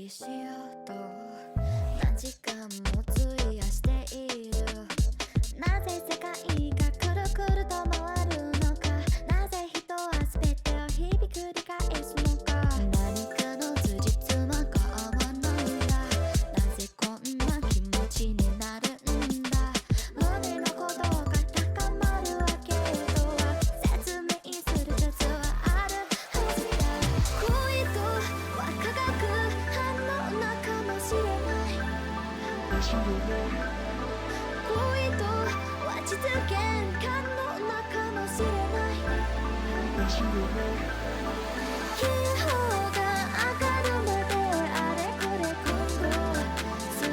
りしようと何時間も費やしている。なぜ世界がくるくると回るのか、なぜ人は全てを日々繰り返すのか、何かの事実は変わらないんだ。なぜこんな気持ちになるんだ。胸の鼓動が高まるわけとは説明する術はあるはずだ。恋とは化学反応なかもしれない。恋とは実現可能なかもしれない。気泡が上がるまであれこれ行動する。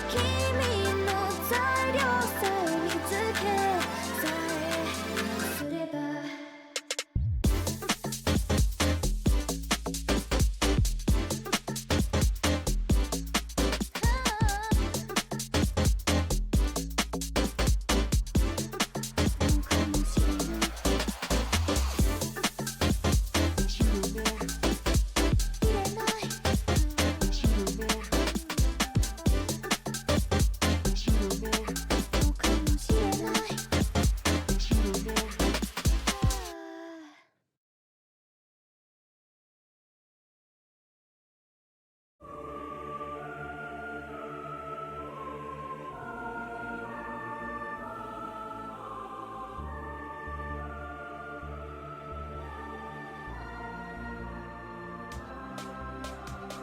君の材料さえ見つけさえすれば。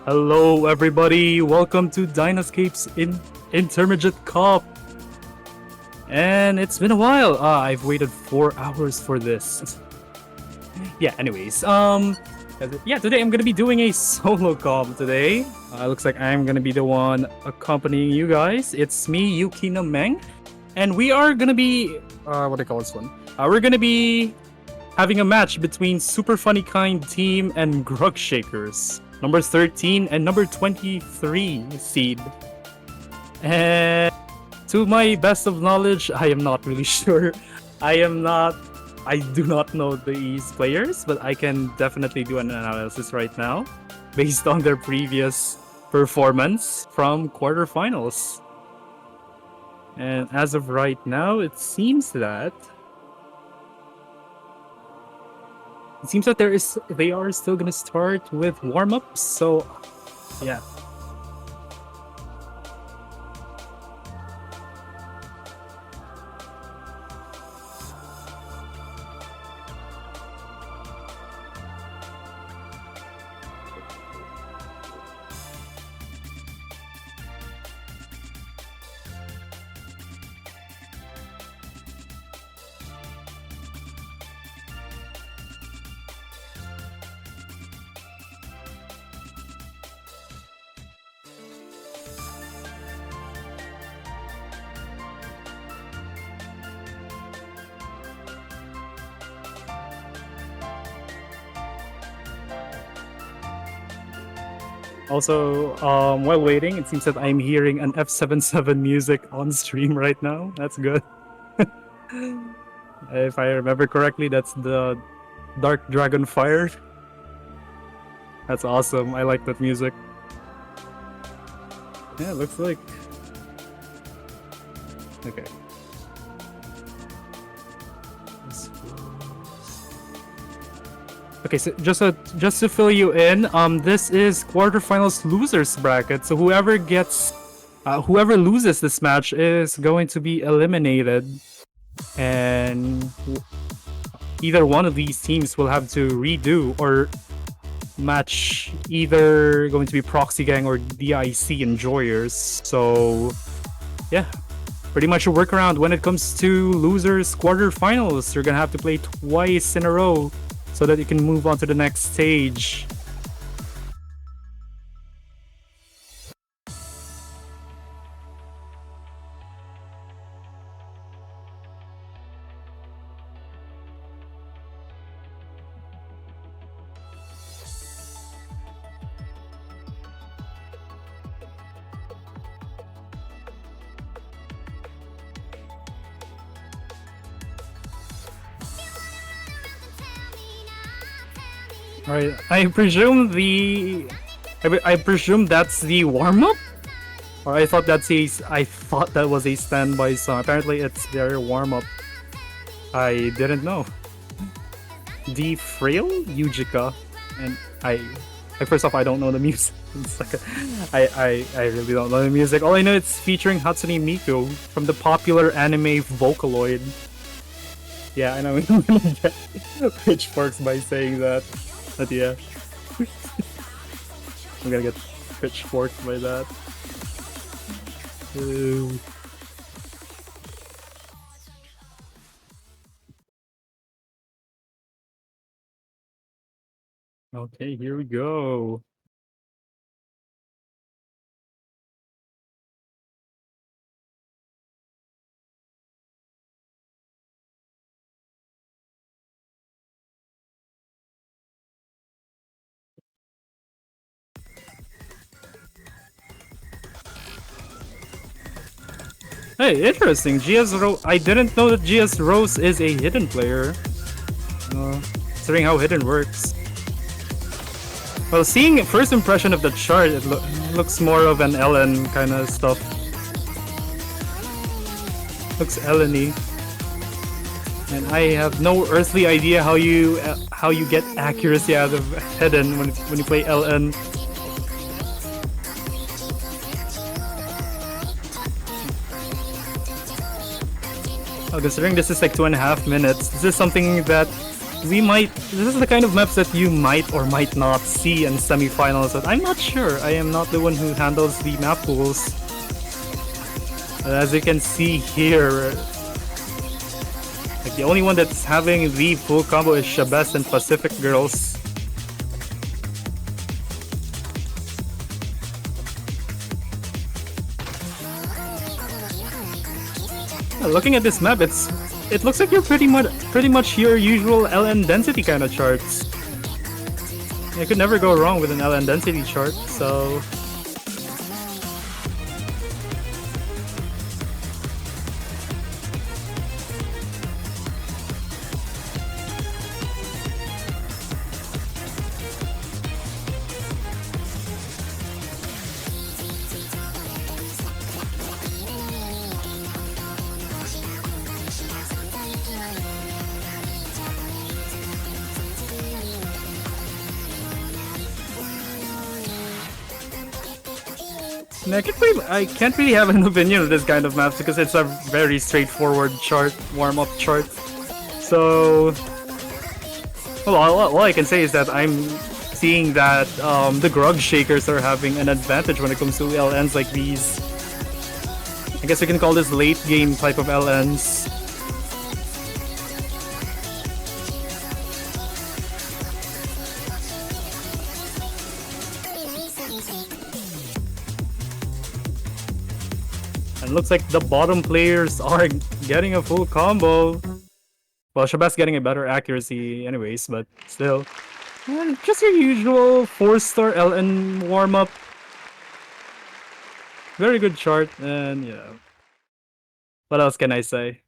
Hello, everybody. Welcome to Dynascape's Intermediate Cup. And it's been a while. I've waited 4 hours for this. Yeah. Anyways, today I'm gonna be doing a solo comp today. Looks like I'm gonna be the one accompanying you guys. It's me, Yukina Meng, and we are gonna be what do I call this one? We're gonna be having a match between Super Funny Kind Team and Grug Shakers. Number 13 and number 23 seed. And to my best of knowledge, I am not really sure. I do not know these players, but I can definitely do an analysis right now based on their previous performance from quarterfinals. And as of right now, it seems that they are still gonna start with warm-ups, so yeah. Also, while waiting, it seems that I'm hearing an F77 music on stream right now. That's good. If I remember correctly, that's the Dark Dragon Fire. That's awesome. I like that music. Yeah, it looks like... Okay. Okay, so just to fill you in, this is quarterfinals losers bracket. So whoever loses this match is going to be eliminated, and either one of these teams will have to redo or match either going to be Proxy Gang or DIC Enjoyers. So yeah, pretty much a workaround when it comes to losers quarterfinals. You're gonna have to play twice in a row so that you can move on to the next stage. Alright, I presume I presume that's the warm-up? Or I thought I thought that was a standby song. Apparently it's their warm-up. I didn't know. The Frail Yujika. And first off, I don't know the music. It's like I really don't know the music. All I know it's featuring Hatsune Miku from the popular anime Vocaloid. Yeah, I know I'm gonna get pitchforks by saying that. But yeah. I'm gonna get pitchforked by that. Okay, here we go. Hey, interesting. GS Rose. I didn't know that GS Rose is a hidden player. Considering how hidden works. Well, seeing first impression of the chart, it looks more of an Ellen kind of stuff. Looks Ellen-y. And I have no earthly idea how you get accuracy out of hidden when you play LN. Oh, considering this is like 2.5 minutes, this is something that this is the kind of maps that you might or might not see in semifinals, but I'm not sure. I am not the one who handles the map pools. As you can see here, like the only one that's having the full combo is Shabes and Pacific Girls. Looking at this map, it looks like you're pretty much your usual LN density kind of charts. You could never go wrong with an LN density chart, so I can't really have an opinion of this kind of maps because it's a very straightforward chart, warm-up chart. So, well, all I can say is that I'm seeing that the grug shakers are having an advantage when it comes to LNs like these. I guess we can call this late game type of LNs. And looks like the bottom players are getting a full combo. Well, Shabazz getting a better accuracy anyways, but still. Just your usual 4-star LN warm-up. Very good chart, and yeah. What else can I say?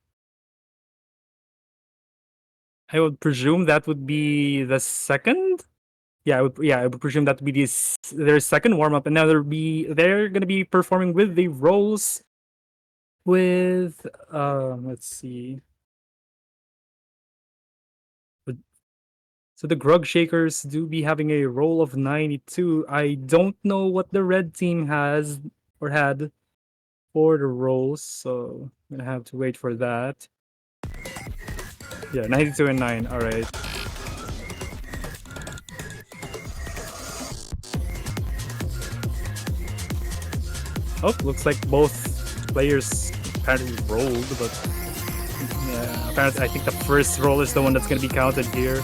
I would presume that would be the second? Yeah, I would presume that would be their second warm-up, and now they're gonna be performing with the roles with let's see. So the grug shakers do be having a roll of 92. I don't know what the red team has or had for the rolls, so I'm gonna have to wait for that. Yeah, 92 and 9. All right. Oh, looks like both players apparently rolled, but yeah, apparently I think the first roll is the one that's gonna be counted here.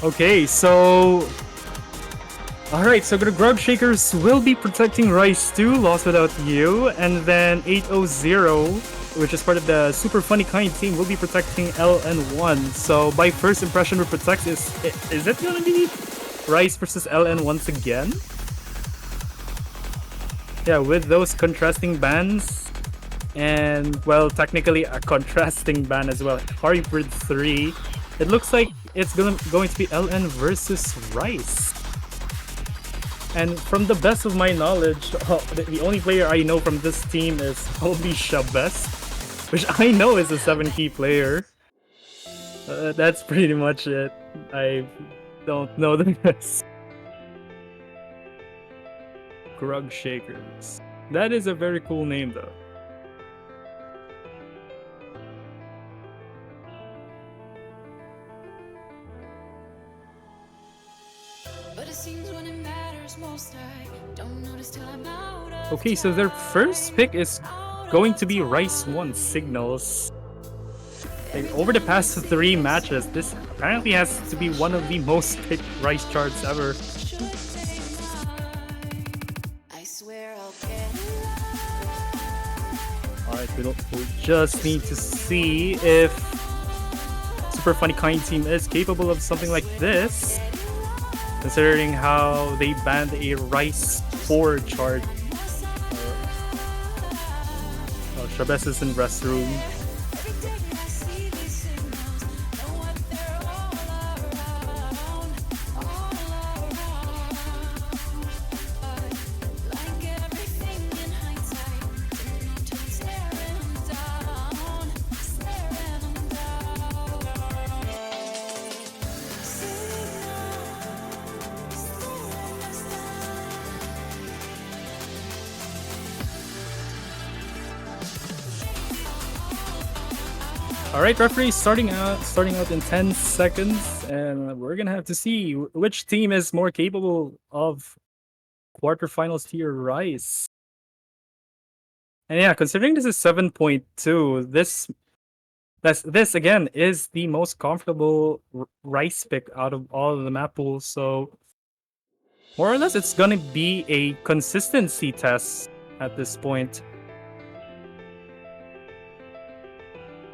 Okay, so alright, so the Grub Shakers will be protecting Rice 2, Lost Without You, and then 800, which is part of the Super Funny Kind team, will be protecting LN1. So by first impression we protect is it gonna be Rice versus LN once again? Yeah, with those contrasting bans, and well, technically a contrasting ban as well. Hybrid 3. It looks like it's going to be LN versus Rice. And from the best of my knowledge, the only player I know from this team is Holy Shabest, which I know is a 7 key player. That's pretty much it. I don't know the rest. Grug Shakers. That is a very cool name though. Okay, so their first pick is going to be Rice 1 Signals. Like, over the past 3 matches, this apparently has to be one of the most picked Rice charts ever. Alright, we'll just need to see if Super Funny Kind Team is capable of something like this, considering how they banned a Rice 4 chart. Oh, Shabes is in restroom. Alright, referee, starting out in 10 seconds, and we're gonna have to see which team is more capable of quarterfinals tier Rice. And yeah, considering this is 7.2, this again is the most comfortable Rice pick out of all of the map pools, so more or less it's gonna be a consistency test at this point.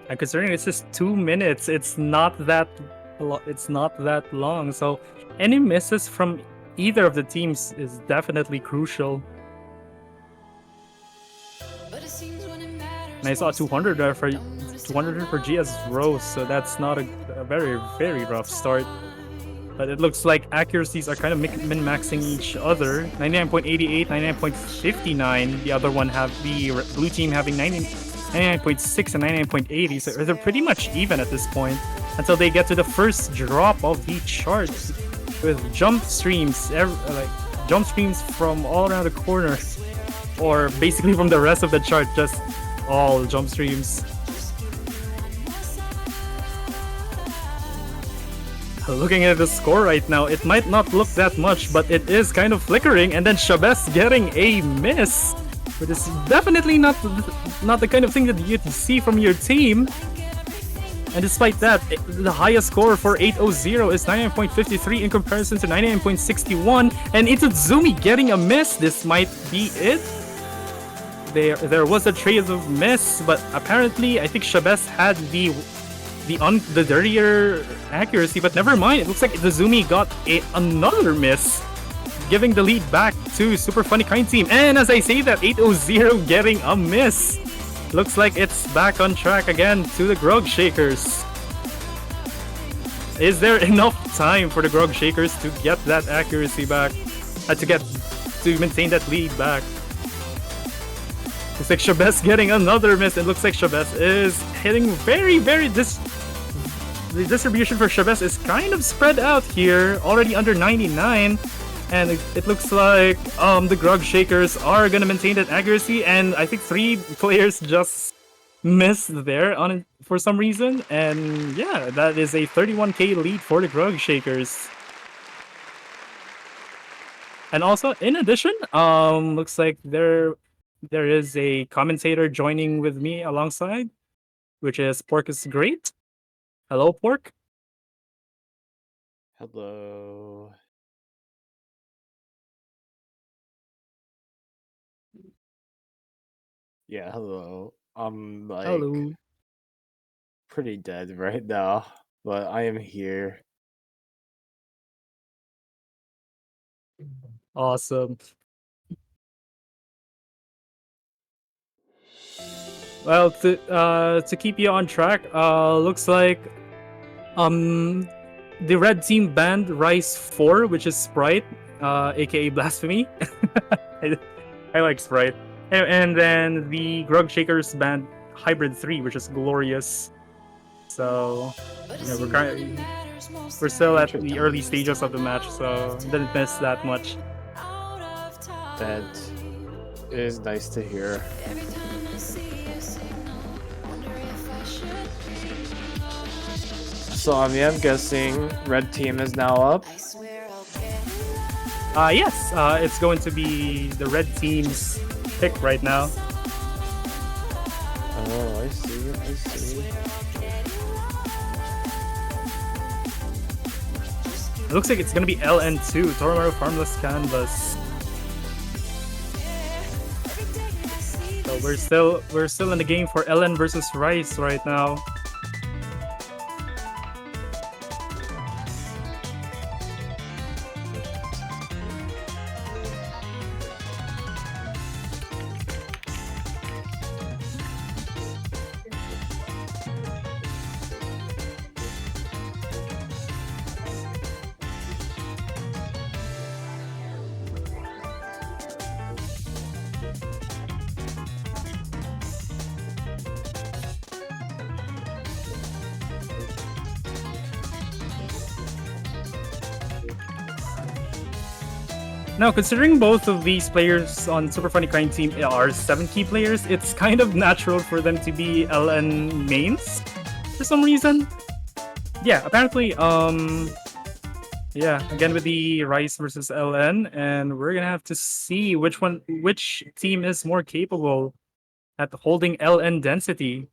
And considering it's just 2 minutes, it's not that long. So any misses from either of the teams is definitely crucial. And I saw 200 there for GS Rose, so that's not a very, very rough start. But it looks like accuracies are kind of min-maxing each other. 99.88, 99.59. The other one have the blue team having 99.6 and 99.80, so they're pretty much even at this point until they get to the first drop of the chart with jump streams, jump streams from all around the corner, or basically from the rest of the chart, just all jump streams. Looking at the score right now, it might not look that much, but it is kind of flickering, and then Shabes getting a miss. But it's definitely not the kind of thing that you see from your team. And despite that, the highest score for 800 is 99.53 in comparison to 99.61. And Itazumi getting a miss. This might be it. There was a trace of miss, but apparently I think Shabes had the dirtier accuracy. But never mind. It looks like Itazumi got another miss, giving the lead back to Super Funny Kind Team. And as I say that, 800 getting a miss. Looks like it's back on track again to the Grug Shakers. Is there enough time for the Grug Shakers to get that accuracy back? To maintain that lead back? Looks like Shabes getting another miss. It looks like Shabes is hitting very, the distribution for Shabes is kind of spread out here, already under 99. And it looks like the Grug Shakers are gonna maintain that accuracy, and I think 3 players just missed there on it for some reason. And yeah, that is a 31k lead for the Grug Shakers. And also, in addition, looks like there is a commentator joining with me alongside, which is Pork is Great. Hello, Pork. Hello. Yeah, hello. I'm like Hello. pretty dead right now, but I am here. Awesome. Well, to keep you on track, looks like the red team banned Rice 4, which is Sprite, aka Blasphemy. I, I like Sprite. And then the Grug Shakers banned Hybrid 3, which is Glorious. So we're still at the early stages of the match, so didn't miss that much. That is nice to hear. So I'm guessing red team is now up. Yes, it's going to be the red team's pick right now. Oh, I see. I see. It looks like it's gonna be LN2, Toromaru Farmless Canvas. So we're still in the game for LN versus Rice right now. Now, considering both of these players on Super Funny Kind team are 7 key players, it's kind of natural for them to be LN mains for some reason. Yeah, apparently, yeah, again with the Rice versus LN, and we're gonna have to see which team is more capable at holding LN density.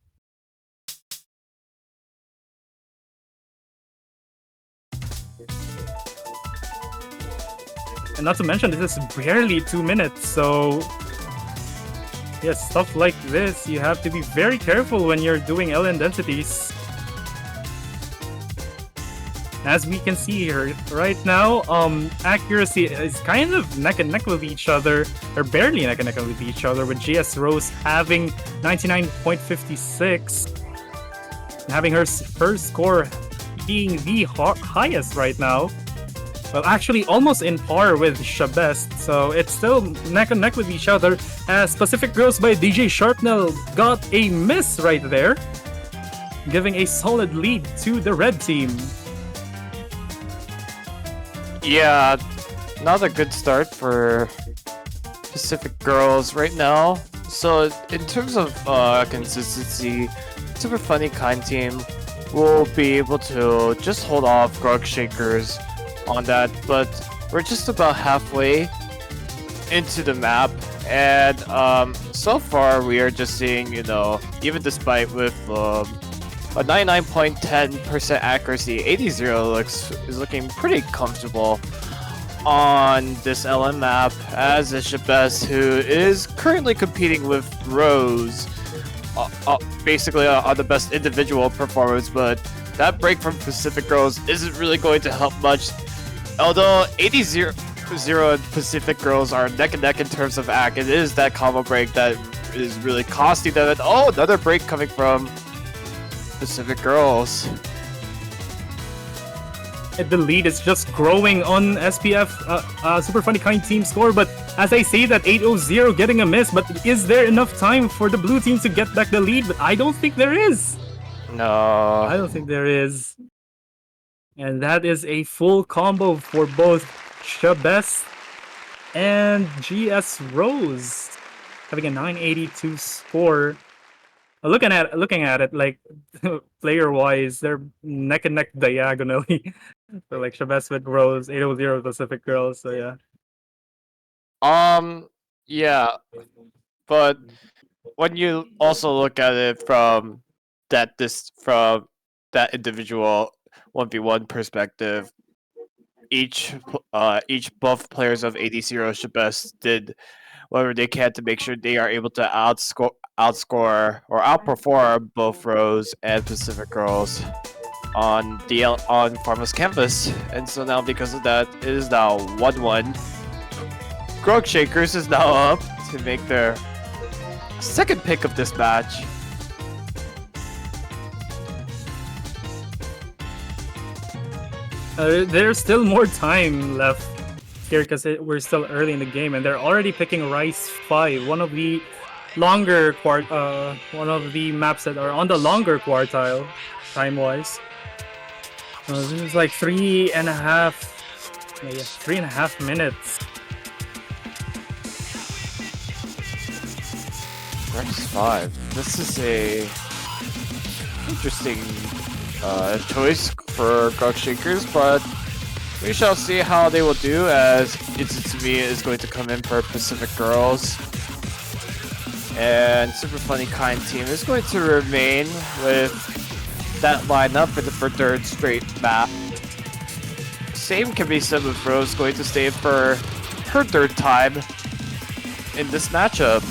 And not to mention, this is barely 2 minutes, so yeah, stuff like this, you have to be very careful when you're doing LN densities. As we can see here, right now, accuracy is kind of neck and neck with each other, or barely neck and neck with each other, with GS Rose having 99.56, and having her score being the highest right now. Well, actually, almost in par with Shabest, so it's still neck and neck with each other, as Pacific Girls by DJ Sharpnel got a miss right there, giving a solid lead to the red team. Yeah, not a good start for Pacific Girls right now. So in terms of consistency, Super Funny Kind team will be able to just hold off Grug Shakers on that, but we're just about halfway into the map, and so far we are just seeing, even despite with a 99.10% accuracy, 80 is looking pretty comfortable on this LM map, as is Shabest, who is currently competing with Rose, basically on the best individual performance, but that break from Pacific Girls isn't really going to help much. Although 80 and Pacific Girls are neck and neck in terms of act, it is that combo break that is really costing them. And oh, another break coming from Pacific Girls. The lead is just growing on SPF Super Funny Kind team score, but as I say that 8-0 getting a miss, but is there enough time for the blue team to get back the lead? But I don't think there is. No. I don't think there is. And that is a full combo for both Shabest and GS Rose, having a 982 score. Looking at it, like player-wise, they're neck and neck diagonally. So like Shabest with Rose, 800 Pacific Girls. So yeah. Yeah, but when you also look at it from that individual 1v1 perspective, each buff players of 80 Shabest did whatever they can to make sure they are able to outscore or outperform both Rose and Pacific Girls on Pharma's campus. And so now because of that, it is now 1-1. Grug Shakers is now up to make their second pick of this match. There's still more time left here because we're still early in the game, and they're already picking Rice 5, one of the longer one of the maps that are on the longer quartile time-wise. This is like 3.5 minutes. Rice 5. This is a interesting choice for Grug Shakers, but we shall see how they will do as Itsutsumiya is going to come in for Pacific Girls. And Super Funny Kind team is going to remain with that lineup for the third straight map. Same can be said with Rose going to stay for her third time in this matchup.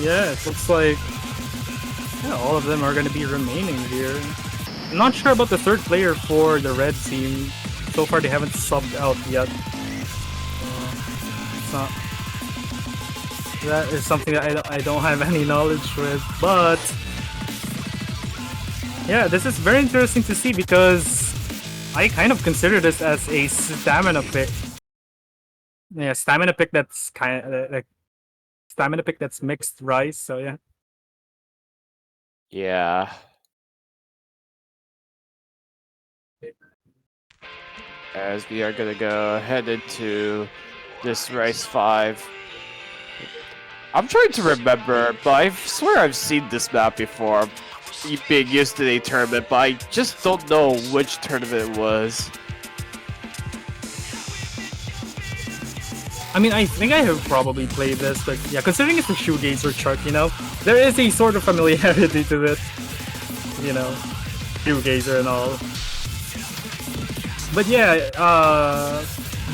Yeah, it looks like all of them are going to be remaining here. I'm not sure about the third player for the red team. So far, they haven't subbed out yet. It's not. That is something that I don't have any knowledge with. But yeah, this is very interesting to see because I kind of consider this as a stamina pick. Yeah, stamina pick that's kind of like. Stamina pick that's mixed Rice, so yeah. Yeah. As we are gonna go head into this Rice 5. I'm trying to remember, but I swear I've seen this map before being used to a tournament, but I just don't know which tournament it was. I mean, I think I have probably played this, but yeah, considering it's a shoegazer chart, you know, there is a sort of familiarity to it. You know, shoegazer and all. But yeah,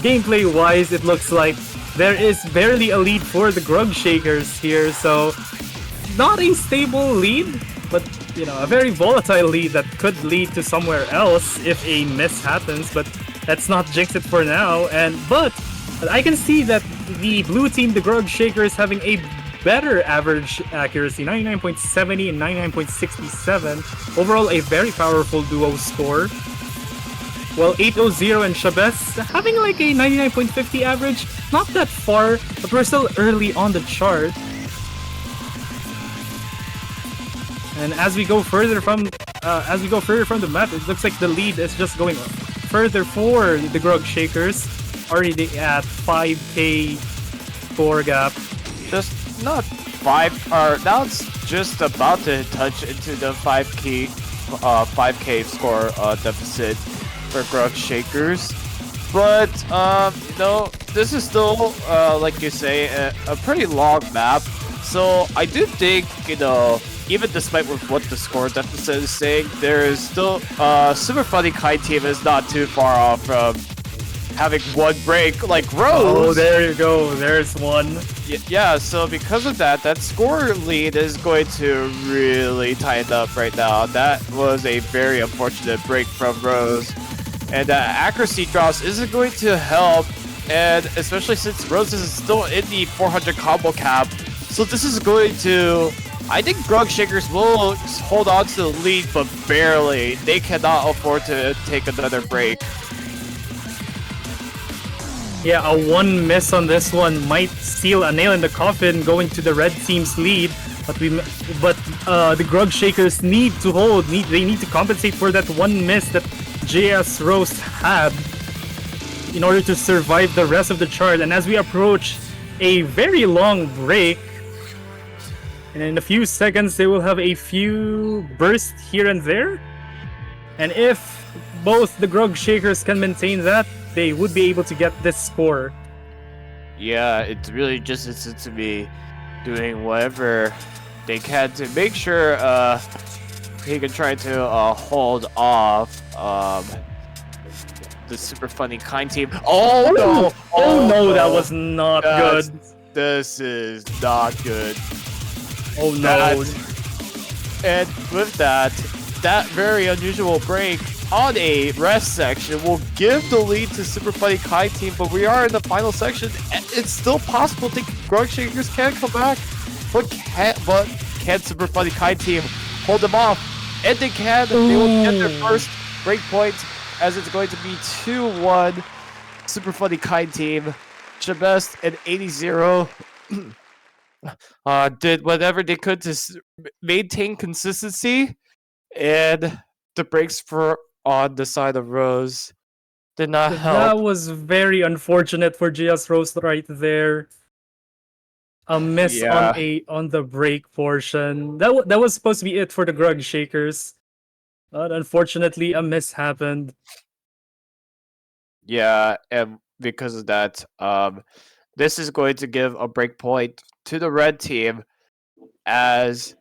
gameplay-wise, it looks like there is barely a lead for the Grug Shakers here, so not a stable lead, but you know, a very volatile lead that could lead to somewhere else if a miss happens, but let's not jinx it for now. But I can see that the blue team, the Grug Shakers, having a better average accuracy, 99.70 and 99.67. Overall, a very powerful duo score. While 800 and Shabes having like a 99.50 average, not that far, but we're still early on the chart. And as we go further from the map, it looks like the lead is just going further for the Grug Shakers. Already at 5k score gap. Just not 5, or now it's just about to touch into the 5k score deficit for Grug Shakers. But no, this is still like you say a pretty long map. So I do think, you know, even despite with what the score deficit is saying, there is still Super Funny Kind team is not too far off from having one break like Rose. Oh, there you go. There's one. Yeah, so because of that, that score lead is going to really tighten up right now. That was a very unfortunate break from Rose. And accuracy drops isn't going to help, and especially since Rose is still in the 400 combo cap. So this is going to... I think Grug Shakers will hold on to the lead, but barely. They cannot afford to take another break. Yeah, a one miss on this one might seal a nail in the coffin going to the red team's lead, but the Grug Shakers need to hold. They need to compensate for that one miss that JS Rose had in order to survive the rest of the chart. And as we approach a very long break, and in a few seconds they will have a few bursts here and there, and if both the Grug Shakers can maintain that, they would be able to get this score. Yeah, it's really just to be doing whatever they can to make sure he can try to hold off the super funny kind team. Oh no! Oh no, that was not That's- good. This is not good. Oh no. And with that very unusual break on a rest section will give the lead to Super Funny Kai team, but we are in the final section. It's still possible. I think Grug Shakers can come back, but can Super Funny Kai team hold them off? And they can. They will get their first break point, as it's going to be 2-1 Super Funny Kai team. Shabest and 80 did whatever they could to maintain consistency, and the breaks for on the side of Rose did not That help. was very unfortunate for GS Rose right there. A miss Yeah. on the break portion. That was supposed to be it for the Grug Shakers. But unfortunately, a miss happened. Yeah, and because of that, this is going to give a break point to the red team, as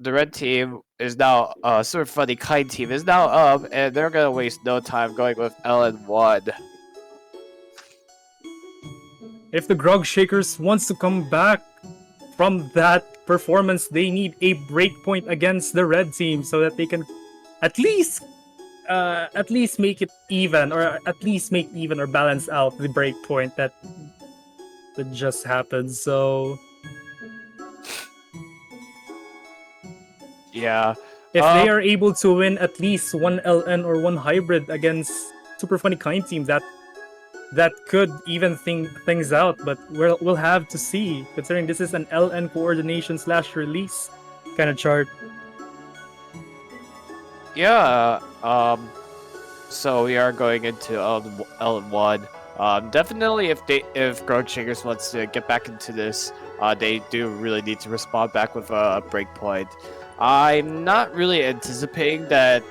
the red team is now Super Funny Kind team is now up, and they're gonna waste no time going with LN1. If the Grog Shakers wants to come back from that performance, they need a breakpoint against the red team so that they can at least make it even, or at least make even or balance out the breakpoint that just happened. So Yeah. if they are able to win at least one LN or one hybrid against Super Funny Kind team, that could even things out, but we'll have to see, considering this is an LN coordination / release kind of chart. Yeah. So we are going into LN1. Definitely, if Grog Shakers wants to get back into this, they do really need to respond back with a breakpoint. I'm not really anticipating that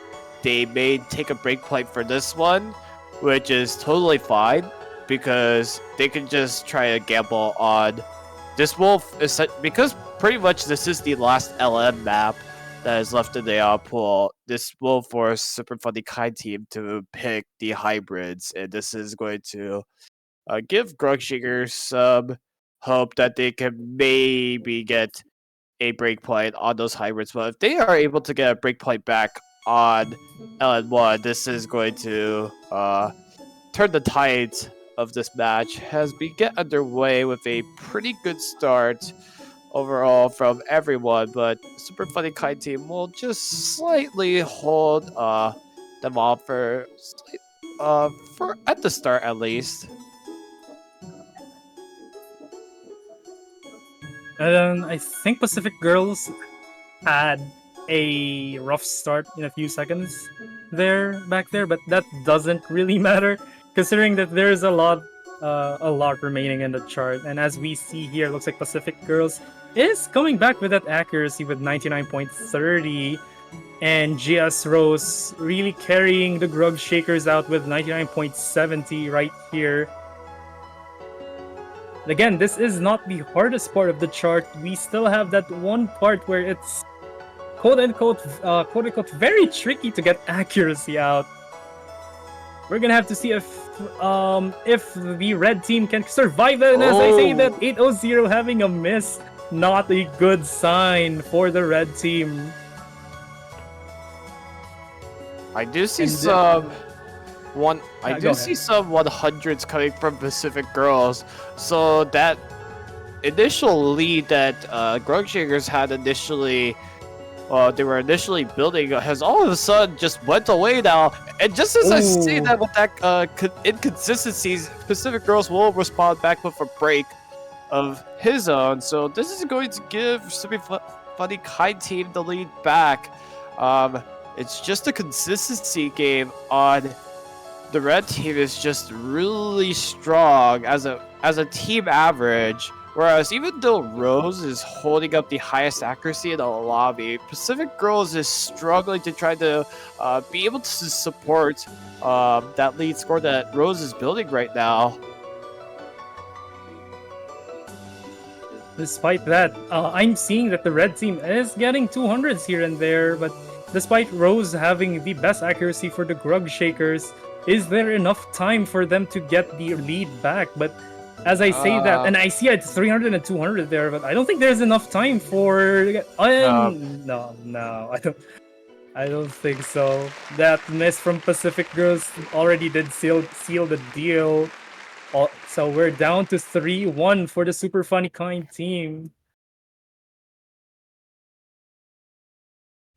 they may take a breakpoint for this one, which is totally fine, because they can just try to gamble on this wolf, because pretty much this is the last LM map that is left in the pool. This will force Super Funny Kind team to pick the hybrids, and this is going to give Grug Shakers some hope that they can maybe get a breakpoint on those hybrids. But if they are able to get a breakpoint back on LN1, this is going to turn the tides of this match as we get underway with a pretty good start overall from everyone, but Super Funny Kind team will just slightly hold them off for at the start at least. And then I think Pacific Girls had a rough start in a few seconds back there, but that doesn't really matter, considering that there's a lot remaining in the chart. And as we see here, looks like Pacific Girls is coming back with that accuracy with 99.30, and GS Rose really carrying the Grug Shakers out with 99.70 right here. Again, this is not the hardest part of the chart. We still have that one part where it's quote unquote very tricky to get accuracy out. We're gonna have to see if the red team can survive that. And as I say that, 800 having a miss, not a good sign for the red team. I do see And, some go ahead. see some 100s coming from Pacific Girls. So that initial lead that Grug Shakers had initially, they were initially building, has all of a sudden just went away now. And just as I say that, with that inconsistencies, Pacific Girls will respond back with a break of his own. So this is going to give Super Funny Kind team the lead back. It's just a consistency game on the red team is just really strong as a team average. Whereas even though Rose is holding up the highest accuracy in the lobby, Pacific Girls is struggling to try to be able to support that lead score that Rose is building right now. despite that, I'm seeing that the red team is getting 200s here and there, but despite Rose having the best accuracy for the grug shakers, is there enough time for them to get the lead back? But as I say that, and I see it's 300 and 200 there, but I don't think there's enough time for. No, I don't think so. That miss from Pacific Girls already did seal the deal. So we're down to 3-1 for the Super Funny Kind team.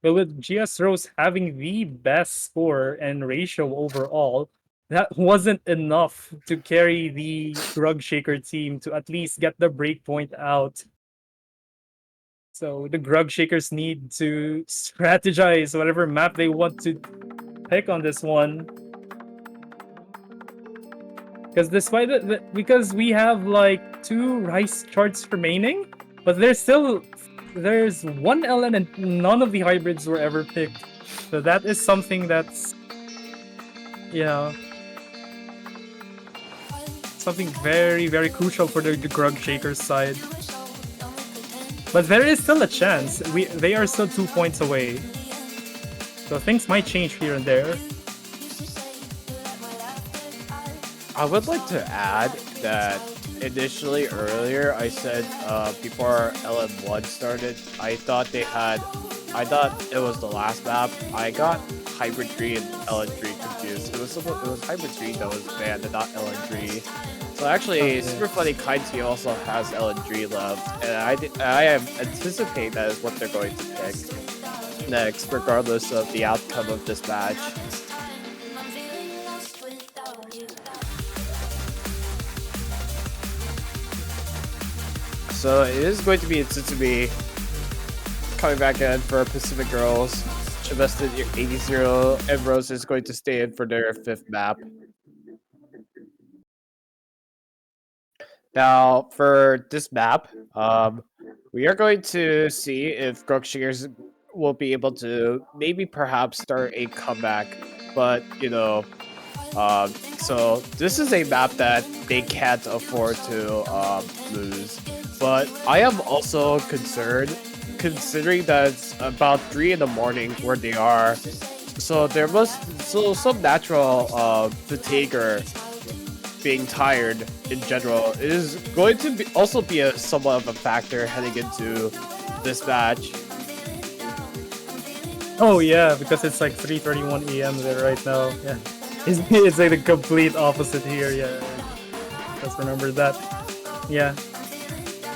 But with GS Rose having the best score and ratio overall, that wasn't enough to carry the Grug Shaker team to at least get the breakpoint out. So the Grug Shakers need to strategize whatever map they want to pick on this one. Because despite it, because we have like 2 rice charts remaining, but there's one LN and none of the hybrids were ever picked. So that is something that's, something very, very crucial for the Grug Shakers side. But there is still a chance. They are still 2 points away. So things might change here and there. I would like to add that initially earlier I said before LM1 started, I thought it was the last map. I got Hybrid 3 and LN3 confused. It was Hybrid 3 that was banned and not LN3. So actually, Super Funny Kind Team also has LN3 left, and I am anticipate that is what they're going to pick next, regardless of the outcome of this match. So it is going to be Tsutsume coming back in for Pacific Girls. Invested 80-0, and Rose is going to stay in for their 5th map. Now, for this map, we are going to see if Grug Shakers will be able to perhaps start a comeback. But, so this is a map that they can't afford to lose. But I am also concerned, considering that it's about 3 in the morning where they are. So some natural fatigue or being tired in general is going to also be somewhat of a factor heading into this match. Oh yeah, because it's like 3:31 AM there right now. Yeah, it's like the complete opposite here. Yeah, let's remember that. Yeah.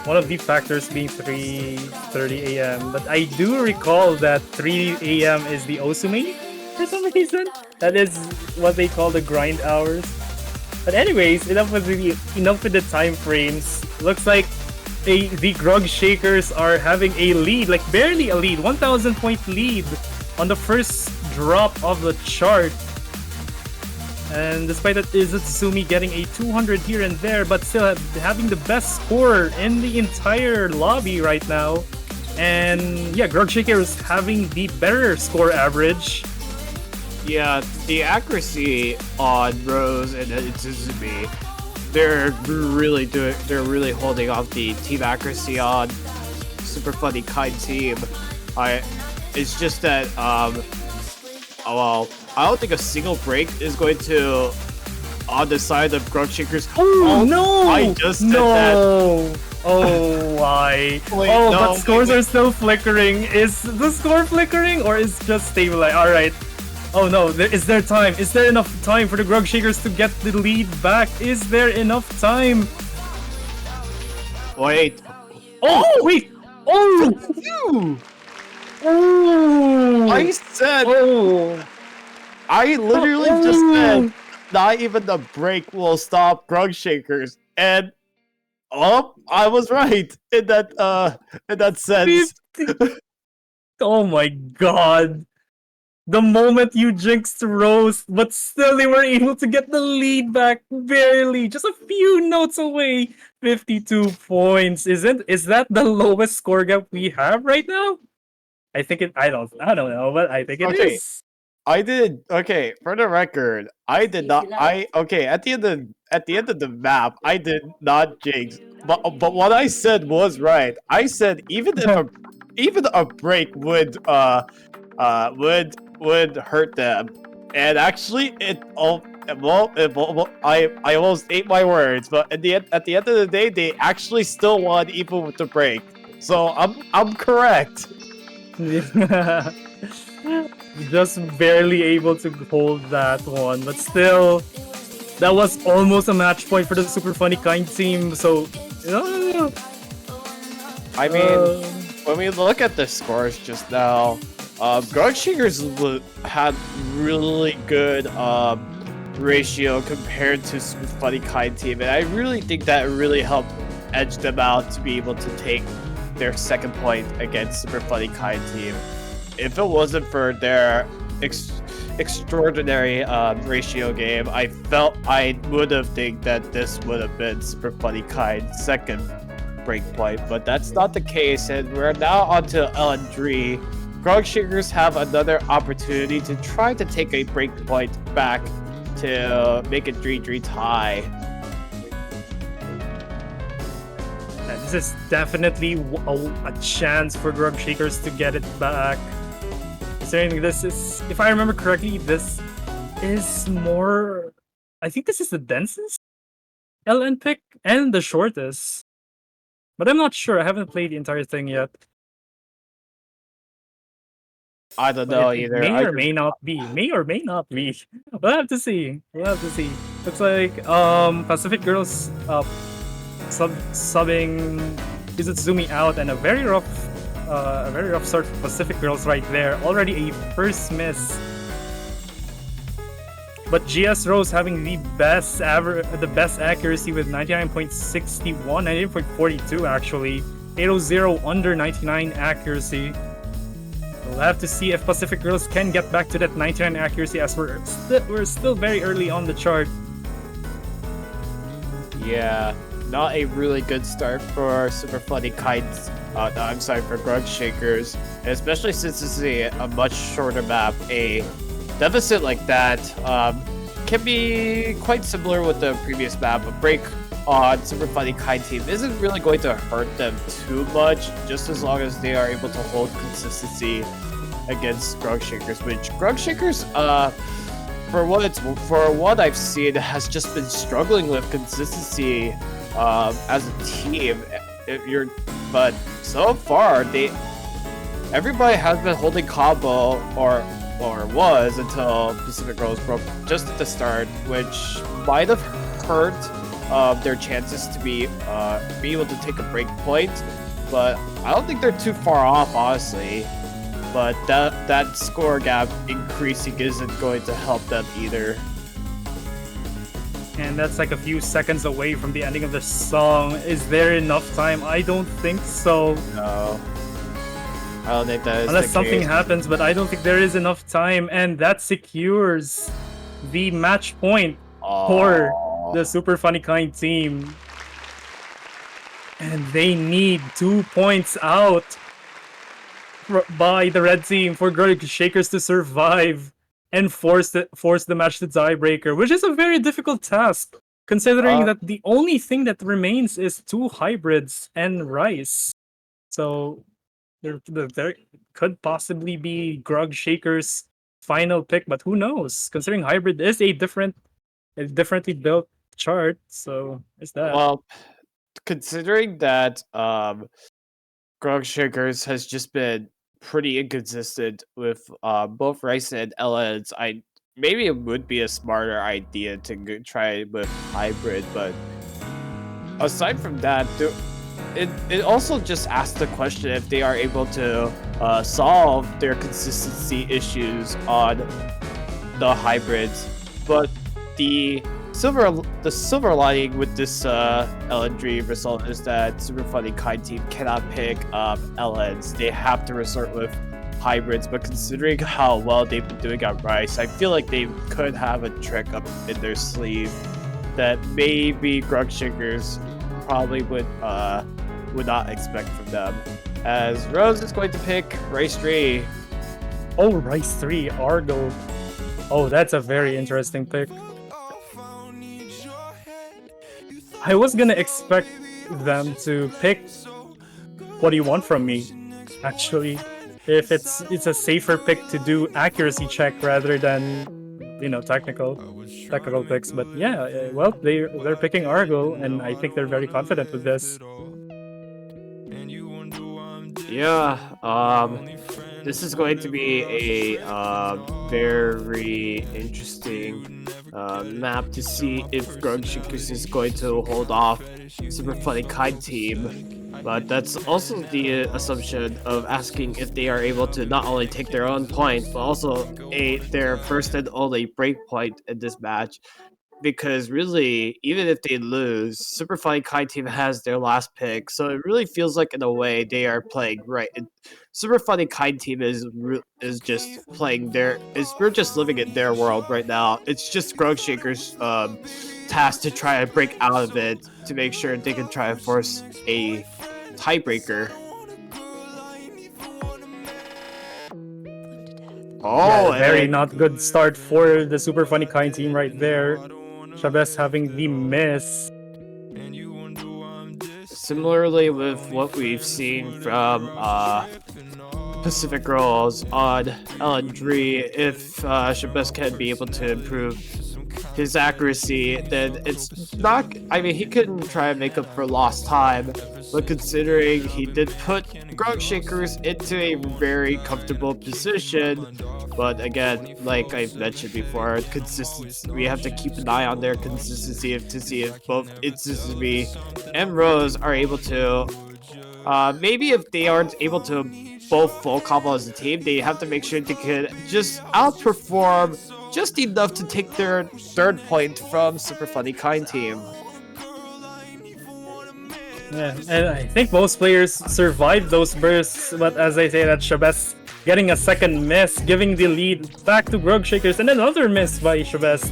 One of the factors being 3:30 AM, but I do recall that 3 AM is the Osumi for some reason. That is what they call the grind hours. But anyways, enough with the time frames. Looks like the Grug Shakers are having a lead, like barely a lead, 1,000 point lead on the first drop of the chart. And despite that, Izutsumi getting a 200 here and there, but still having the best score in the entire lobby right now. And yeah, Grug Shaker is having the better score average. Yeah, the accuracy on Rose and Izutsumi, they're really holding off the team accuracy on Super Funny Kind Team. It's just that I don't think a single break is going to on the side of Grug Shakers. Oh no! I just said that. Oh why? Wait, no, but scores are still flickering. Is the score flickering or is just stabilized? All right. Oh no! Is there time? Is there enough time for the Grug Shakers to get the lead back? Is there enough time? Wait. Oh wait! Oh! Oh! I said. Oh! I literally just said not even the break will stop Grug Shakers, and I was right in that sense. Oh my god. The moment you jinxed Rose, but still they were able to get the lead back barely, just a few notes away. 52 points. Is that the lowest score gap we have right now? I think I don't know, but I think it is. I did okay. For the record, I did not. I okay. At the end of the map, I did not jinx. But what I said was right. I said even a break would hurt them, and actually I almost ate my words. But at the end of the day, they actually still won even with the break. So I'm correct. Just barely able to hold that one, but still, that was almost a match point for the Super Funny Kind team. So, I mean, when we look at the scores just now, grug shakers had really good ratio compared to Super Funny Kind team, and I really think that really helped edge them out to be able to take their second point against Super Funny Kind team. If it wasn't for their extraordinary ratio game, I felt I would have think that this would have been Super Funny Kind's second breakpoint, but that's not the case, and we're now on to LN3. Grog Shakers have another opportunity to try to take a breakpoint back to make it 3-3 tie. This is definitely a chance for Grub Shakers to get it back. Considering this is, if I remember correctly, this is more. I think this is the densest LN pick and the shortest. But I'm not sure. I haven't played the entire thing yet. I don't know either. May or may not be. May or may not be. We'll have to see. We'll have to see. Looks like Pacific Girls subbing Izutsumi out, and a very rough start for Pacific Girls right there. Already a first miss. But GS Rose having the best accuracy with 99.61, 98.42 actually. 800 under 99 accuracy. We'll have to see if Pacific Girls can get back to that 99 accuracy, as we're still very early on the chart. Yeah, not a really good start for Super Funny Kinds. I'm sorry, for Grug Shakers, and especially since this is a much shorter map. A deficit like that can be quite similar with the previous map. A break on Super Funny Kind team isn't really going to hurt them too much, just as long as they are able to hold consistency against Grug Shakers, which Grug Shakers, for what I've seen, has just been struggling with consistency as a team. But so far, everybody has been holding combo, or was, until Pacific Girls broke just at the start, which might have hurt their chances to be able to take a break point. But I don't think they're too far off, honestly. But that score gap increasing isn't going to help them either. And that's like a few seconds away from the ending of the song. Is there enough time? I don't think so. No. I don't think that is unless the something case. happens, but I don't think there is enough time, and that secures the match point for the Super Funny Kind team. And they need 2 points out by the red team for Grug Shakers to survive and force the match to tiebreaker, which is a very difficult task, considering that the only thing that remains is 2 hybrids and Rice. So there could possibly be Grug Shakers' final pick, but who knows? Considering hybrid is a differently built chart, so is that. Well, considering that Grug Shakers has just been pretty inconsistent with both Rice and LNs, maybe it would be a smarter idea to try with hybrid. But aside from that, it also just asks the question if they are able to solve their consistency issues on the hybrids. But the silver lining with this LN3 result is that Super Funny Kind team cannot pick LNs. They have to resort with hybrids, but considering how well they've been doing at Rice, I feel like they could have a trick up in their sleeve that maybe Grug Shakers probably would not expect from them. As Rose is going to pick Rice 3. Oh, Rice 3, Argo. Oh, that's a very interesting pick. I was gonna expect them to pick what do you want from me, actually. If it's a safer pick to do accuracy check rather than, you know, technical picks. But yeah, well, they're picking Argo, and I think they're very confident with this. Yeah, this is going to be a very interesting map to see if grug is going to hold off Super Funny Kind team. But that's also the assumption of asking if they are able to not only take their own point, but also their first and only break point in this match. Because really, even if they lose, Super Funny Kind team has their last pick, so it really feels like in a way they are playing right. Super Funny Kind team is just playing we're just living in their world right now. It's just Grug Shaker's task to try and break out of it to make sure they can try and force a tiebreaker. Oh, yeah, very not good start for the Super Funny Kind team right there. Chavez having the miss. Similarly with what we've seen from Pacific Girls on LN3, if Chavez can be able to improve his accuracy, then it's not. I mean, he couldn't try and make up for lost time, but considering he did put Grog Shakers into a very comfortable position, but again, like I've mentioned before, consistency. We have to keep an eye on their consistency to see if both Itsusumi and Rose are able to. Maybe if they aren't able to both full combo as a team, they have to make sure they can just outperform just enough to take their third point from Super Funny Kind team. Yeah, and I think most players survived those bursts, but as I say, that Chavez getting a second miss, giving the lead back to Grug Shakers, and another miss by Chavez,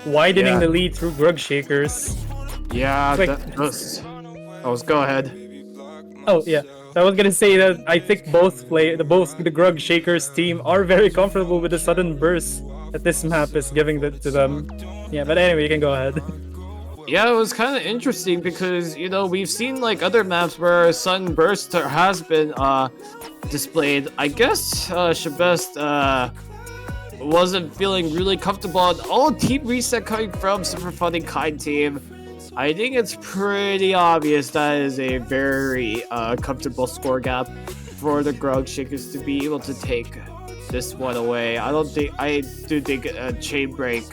widening the lead through Grug Shakers. Yeah, go ahead. Oh yeah, I was gonna say that I think both the Grug Shakers team are very comfortable with the sudden burst that this map is giving to them. Yeah, but anyway, you can go ahead. Yeah, it was kind of interesting because, you know, we've seen like other maps where sudden burst has been displayed. I guess Chavez wasn't feeling really comfortable. Team reset coming from Super Funny Kind team. I think it's pretty obvious that is a very comfortable score gap for the Grog Shakers to be able to take this one away. I do think a chain break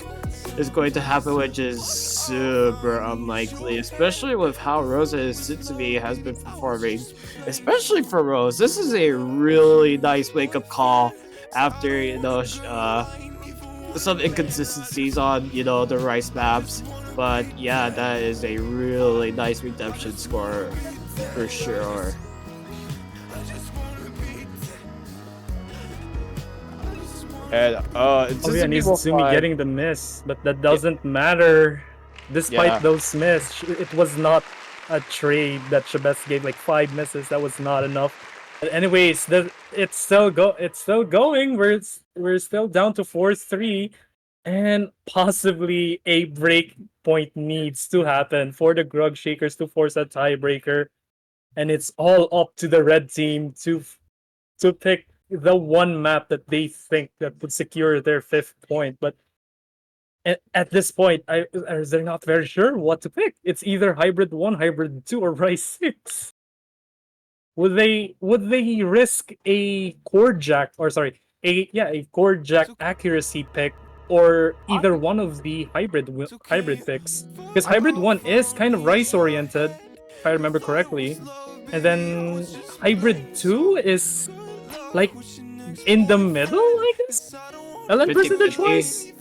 is going to happen, which is super unlikely, especially with how Rosa Sitsumi has been performing. Especially for Rose, this is a really nice wake-up call after, you know, some inconsistencies on, you know, the Rice maps. But yeah, that is a really nice redemption score for sure. And Sumi getting the miss, but that doesn't matter. Despite those miss, it was not a trade that Chavez gave like 5 misses. That was not enough. But anyways, it's still going. We're still down to 4-3, and possibly a break point needs to happen for the Grug Shakers to force a tiebreaker, and it's all up to the red team to pick the one map that they think that would secure their 5th point. But at this point, they're not very sure what to pick. It's either Hybrid 1, Hybrid 2, or Rice 6. Would they risk a chord jack, or sorry, a chord jack accuracy pick, or either one of the hybrid picks? Because Hybrid 1 is kind of Rice oriented, if I remember correctly, and then Hybrid 2 is like in the middle, I guess. LN percentage wise,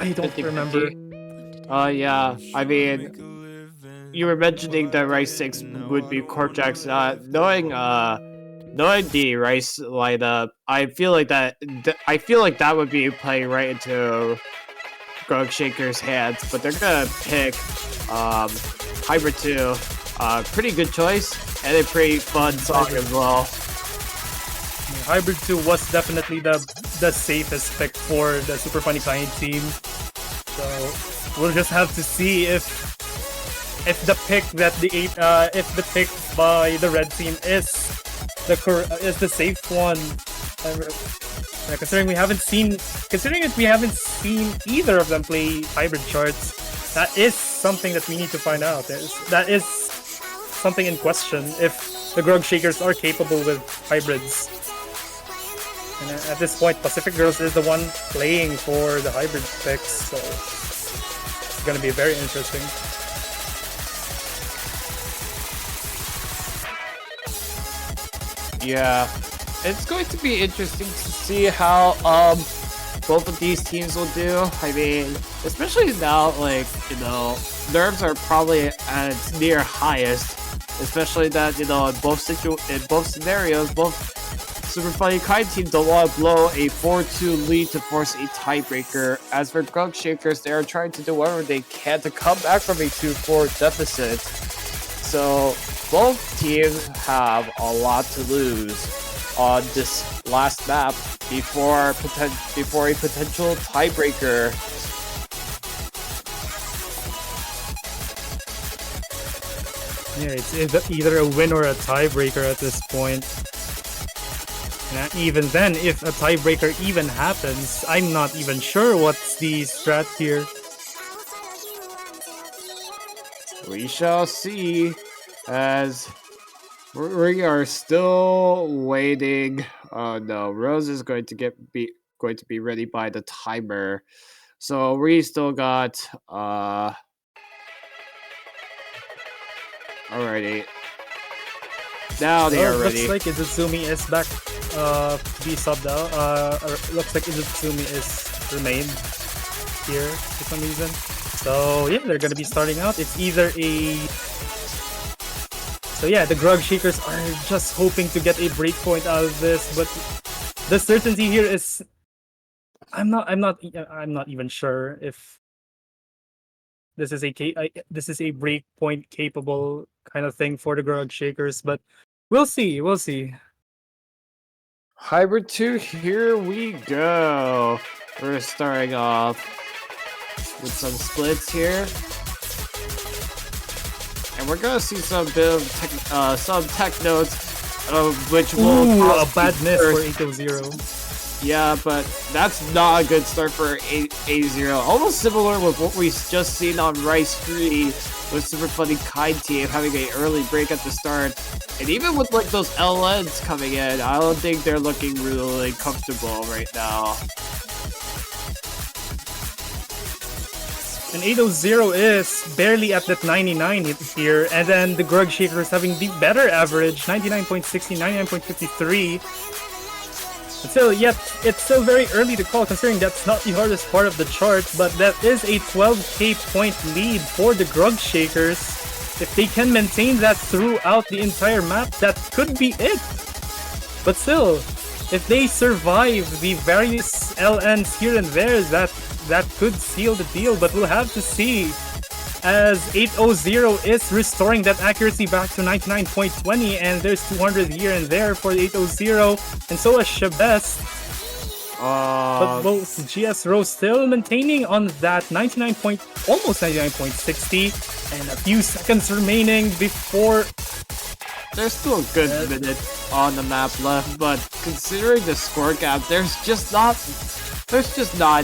I don't remember. Yeah, I mean, you were mentioning that Rice 6 would be Cortex. Knowing the Rice lineup, I feel like that would be playing right into Grog Shaker's hands. But they're gonna pick Hybrid 2. Pretty good choice and a pretty fun song as well. Hybrid 2 was definitely the the safest pick for the Super Funny Kind team. So we'll just have to see if the pick that if the pick by the red team is the safe one. Considering we haven't seen either of them play hybrid charts, that is something that we need to find out. That is something in question if the Grug Shakers are capable with hybrids. And at this point, Pacific Girls is the one playing for the hybrid picks, so it's gonna be very interesting. Yeah, it's going to be interesting to see how both of these teams will do. I mean, especially now, like, you know, nerves are probably at its near highest. Especially that, you know, in both scenarios, both Super Funny Kind teams don't want to blow a 4-2 lead to force a tiebreaker. As for Grug Shakers, they are trying to do whatever they can to come back from a 2-4 deficit. So both teams have a lot to lose on this last map before a potential tiebreaker. Yeah, it's either a win or a tiebreaker at this point. And even then, if a tiebreaker even happens, I'm not even sure what's the strat here. We shall see, as we are still waiting. Oh no, Rose is going to be ready by the timer. So we still got alrighty. Now they are ready. Looks like Izumi is back to be subbed out. Looks like Izumi is remained here for some reason. So yeah, they're gonna be starting out. It's either the Grug Shakers are just hoping to get a breakpoint out of this, but the certainty here is I'm not even sure if this is a breakpoint capable kind of thing for the Grug Shakers, but we'll see. Hybrid 2, here we go. We're starting off with some splits here. And we're gonna see some bit of tech notes, which will a bad miss for 8-0. Yeah, but that's not a good start for 8-0. Almost similar with what we just seen on Rice 3 with Super Funny Kind team having an early break at the start. And even with like those LNs coming in, I don't think they're looking really comfortable right now. And 8-0 is barely at that 99 here, and then the Grug Shakers having the better average, 99.60, 99.53. It's still very early to call, considering that's not the hardest part of the chart, but that is a 12k point lead for the Grug Shakers. If they can maintain that throughout the entire map, that could be it. But still, if they survive the various LNs here and there, that could seal the deal, but we'll have to see, as 8-0 is restoring that accuracy back to 99.20, and there's 200 here and there for the 8-0, and so is Shabest. But both GS Rose still maintaining on that almost 99.60, and a few seconds remaining before... There's still a good minute on the map left, but considering the score gap, there's just not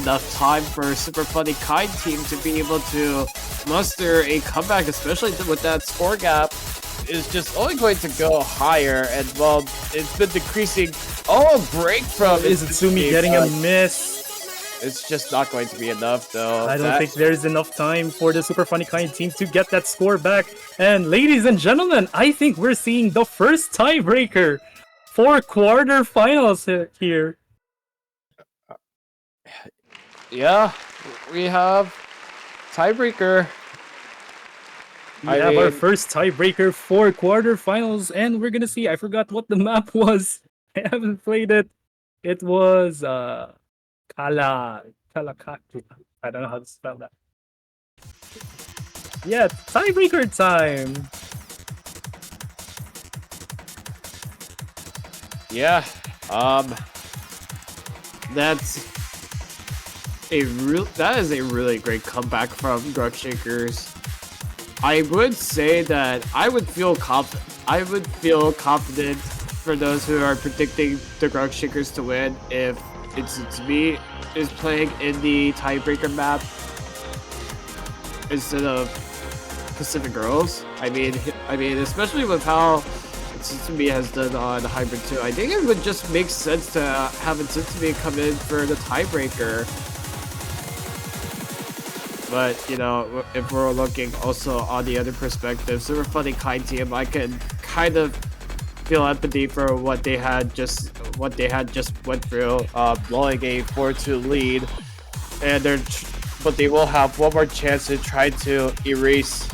enough time for Super Funny Kind team to be able to muster a comeback, especially with that score gap is just only going to go higher, and well, it's been decreasing. Oh, a break from Izumi getting a miss. It's just not going to be enough, though. I don't think there's enough time for the Super Funny Kind team to get that score back. And ladies and gentlemen, I think we're seeing the first tiebreaker for quarterfinals here. Yeah, we have tiebreaker. We have our first tiebreaker for quarterfinals, and we're gonna see. I forgot what the map was. I haven't played it. It was Kalakatu. I don't know how to spell that. Yeah, tiebreaker time. Yeah. That is a really great comeback from Grug Shakers. I would say that I would feel confident for those who are predicting the Grug Shakers to win if it's me is playing in the tiebreaker map instead of Pacific Girls. I mean, especially with how Tsutsume has done on the Hybrid 2, I think it would just make sense to have Tsutsume come in for the tiebreaker. But, you know, if we're looking also on the other perspective, Super Funny Kind Team, I can kind of feel empathy for what they had just went through, blowing a 4-2 lead, and but they will have one more chance to try to erase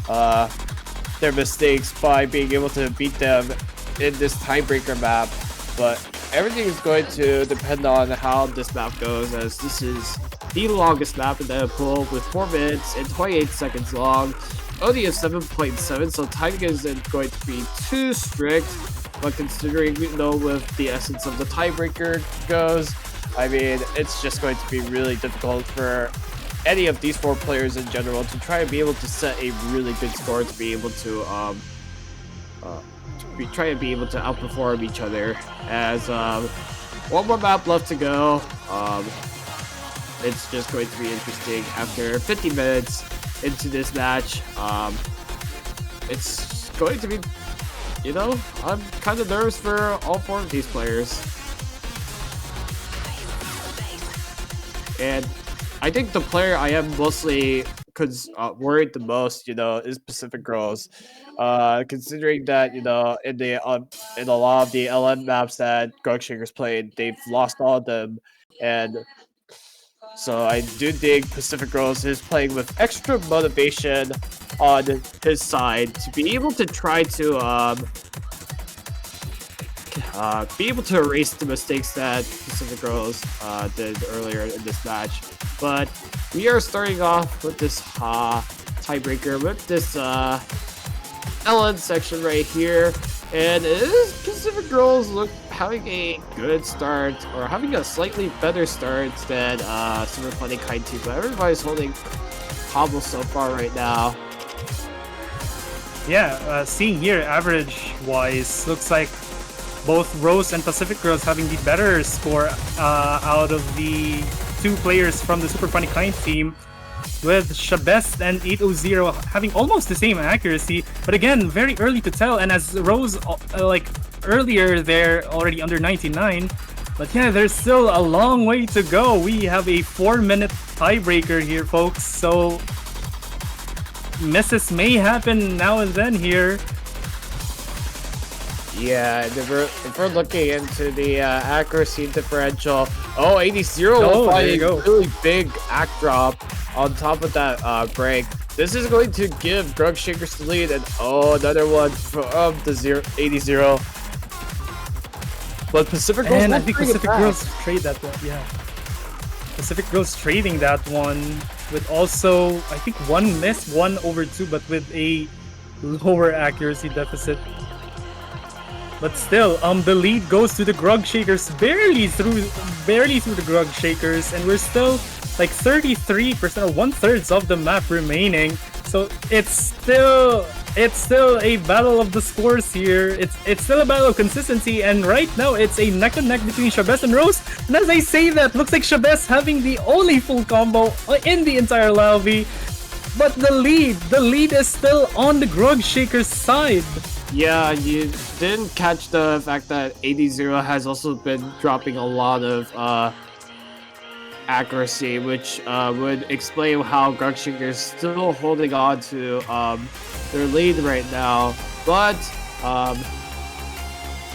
their mistakes by being able to beat them in this tiebreaker map. But everything is going to depend on how this map goes, as this is the longest map in the pool with 4 minutes and 28 seconds long. OD is 7.7, so timing isn't going to be too strict. But considering, you know, with the essence of the tiebreaker goes, I mean, it's just going to be really difficult for any of these 4 players in general to try and be able to set a really good score to be able to try and be able to outperform each other. As one more map left to go. It's just going to be interesting after 50 minutes into this match. It's going to be, you know, I'm kind of nervous for all 4 of these players. And I think the player I am mostly worried the most, you know, is Pacific Girls. Considering that, you know, in a lot of the LN maps that Grug Shakers played, they've lost all of them, and so I do think Pacific Girls is playing with extra motivation on his side to be able to try to be able to erase the mistakes that Pacific Girls did earlier in this match. But we are starting off with this tiebreaker with this LN section right here, and it is Pacific Girls having a good start, or having a slightly better start than Super Funny Kind Team, but everybody's holding Hobble so far right now. Yeah, seeing here, average-wise, looks like both Rose and Pacific Girls having the better score out of the 2 players from the Super Funny Kind team, with Shabest and 800 having almost the same accuracy, but again, very early to tell. And as Rose, like earlier, they're already under 99. But yeah, there's still a long way to go. We have a 4-minute tiebreaker here, folks. So misses may happen now and then here. Yeah, if we're looking into the accuracy differential, 80 finding a really big act drop on top of that break. This is going to give Grug Shakers the lead, and another one from the 80. But Pacific Girls, and I think Pacific Girls trade that one. Yeah, Pacific Girls trading that one with also, I think, 1 miss, 1/2, but with a lower accuracy deficit. But still, the lead goes to the Grug Shakers, barely through the Grug Shakers, and we're still like 33% or 1/3 of the map remaining. So it's still a battle of the scores here. It's still a battle of consistency, and right now it's a neck and neck between Shabest and Rose. And as I say that, looks like Shabest having the only full combo in the entire lobby. But the lead is still on the Grug Shakers side. Yeah, you didn't catch the fact that 80 has also been dropping a lot of accuracy, which would explain how Grug Shakers is still holding on to their lead right now. But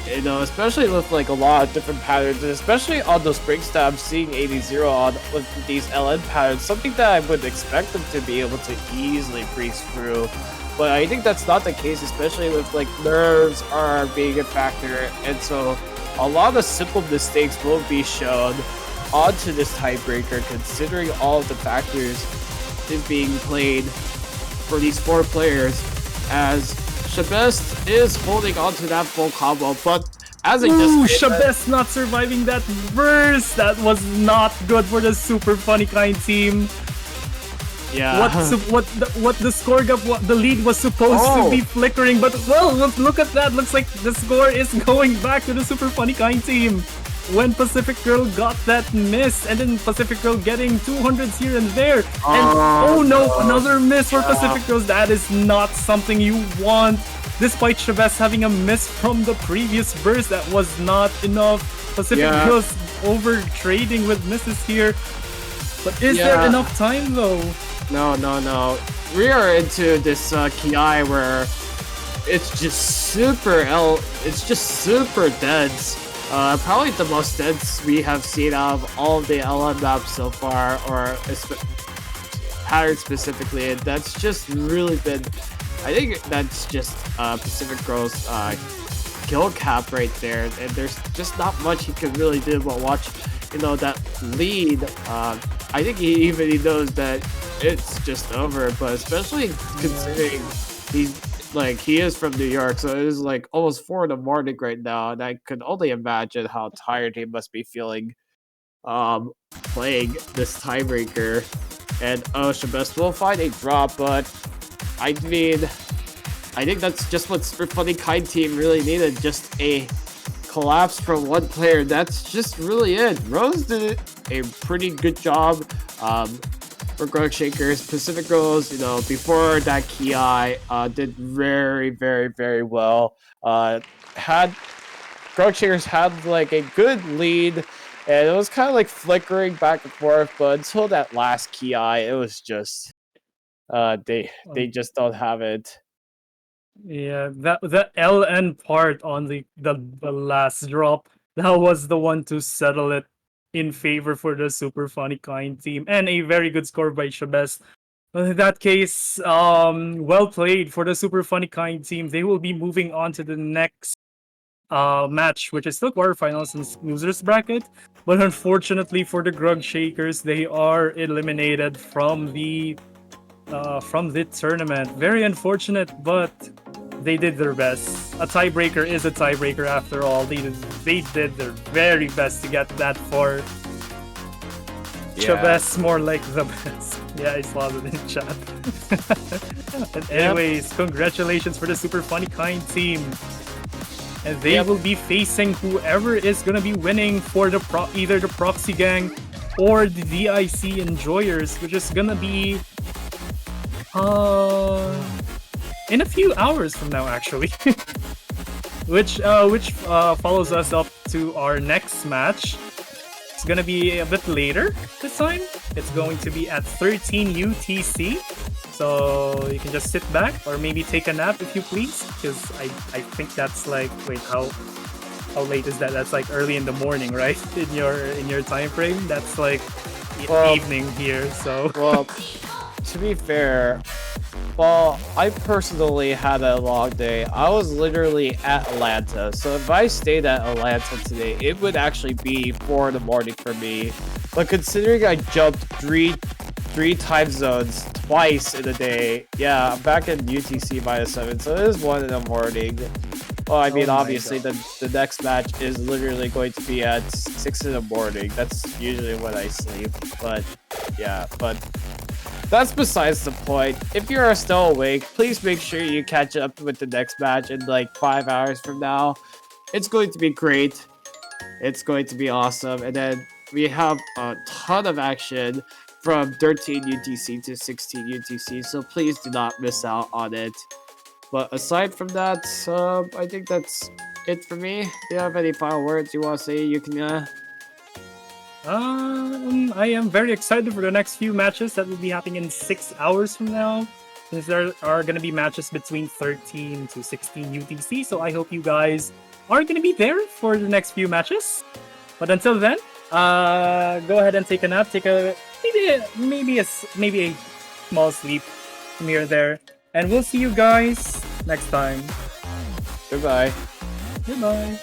you know, especially with like a lot of different patterns, and especially on those break stabs, seeing 80 on with these LN patterns, something that I would expect them to be able to easily breeze through. But I think that's not the case, especially with like nerves are being a factor, and so a lot of simple mistakes will be shown onto this tiebreaker, considering all of the factors is being played for these 4 players, as Shabest is holding onto that full combo, but as I Ooh, just said, Shabes not surviving that burst. That was not good for the super funny kind team. yeah. What the score gap, what the lead was supposed to be flickering, but well, look at that. Looks like the score is going back to the super funny kind team. When Pacific Girl got that miss, and then Pacific Girl getting 200s here and there, and oh no, another miss for Pacific Girls. That is not something you want. Despite Shabes having a miss from the previous burst, that was not enough. Pacific Girls over trading with misses here. But is there enough time though? No. We are into this Ki where it's just super dense. Probably the most dense we have seen out of all of the LM maps so far, or pattern specifically, and that's just really been. I think that's just Pacific Girl's kill cap right there, and there's just not much he can really do but watch. That lead. I think he knows that it's just over, but especially considering he is from New York, so it is like almost 4 in the morning right now, and I could only imagine how tired he must be feeling playing this tiebreaker. And Shabes will find a drop, but I mean, I think that's just what Super Funny Kind team really needed, just a collapse from one player. That's just really it. Rose did a pretty good job for Grug Shakers. Pacific Girls, before that Ki, did very, very, very well. Grug Shakers had like a good lead, and it was kind of like flickering back and forth, but until that last Ki, it was just they just don't have it. Yeah, the LN part on the last drop, that was the one to settle it in favor for the super funny kind team, and a very good score by Shabes. In that case, well played for the super funny kind team. They will be moving on to the next match, which is still quarterfinals and losers bracket. But unfortunately for the Grug Shakers, they are eliminated from the tournament. Very unfortunate, but they did their best. A tiebreaker is a tiebreaker after all. They did their very best to get that far. Shabes more like the best. Yeah, I saw it in chat. But anyways, congratulations for the super funny kind team. And they will be facing whoever is gonna be winning for the either the Proxy Gang or the DIC Enjoyers, which is gonna be in a few hours from now, actually. which follows us up to our next match. It's gonna be a bit later this time. It's going to be at 13 UTC. So you can just sit back or maybe take a nap if you please, because I think that's like, wait, how late is that? That's like early in the morning, right? In your time frame, that's like evening here. So well, to be fair, I personally had a long day. I was literally at Atlanta, so if I stayed at Atlanta today, it would actually be 4 in the morning for me. But considering I jumped three time zones twice in a day, yeah, I'm back in UTC -7, so it is 1 in the morning. Well, I mean, obviously the next match is literally going to be at 6 in the morning. That's usually when I sleep, but yeah, but that's besides the point. If you are still awake, please make sure you catch up with the next match in like 5 hours from now. It's going to be great. It's going to be awesome. And then we have a ton of action from 13 UTC to 16 UTC, so please do not miss out on it. But aside from that, I think that's it for me. Do you have any final words you want to say, Yukina? I am very excited for the next few matches that will be happening in 6 hours from now, since there are going to be matches between 13 to 16 UTC, so I hope you guys are going to be there for the next few matches. But until then, go ahead and take a nap, take a maybe a small sleep from here or there, and we'll see you guys next time. Goodbye. Goodbye.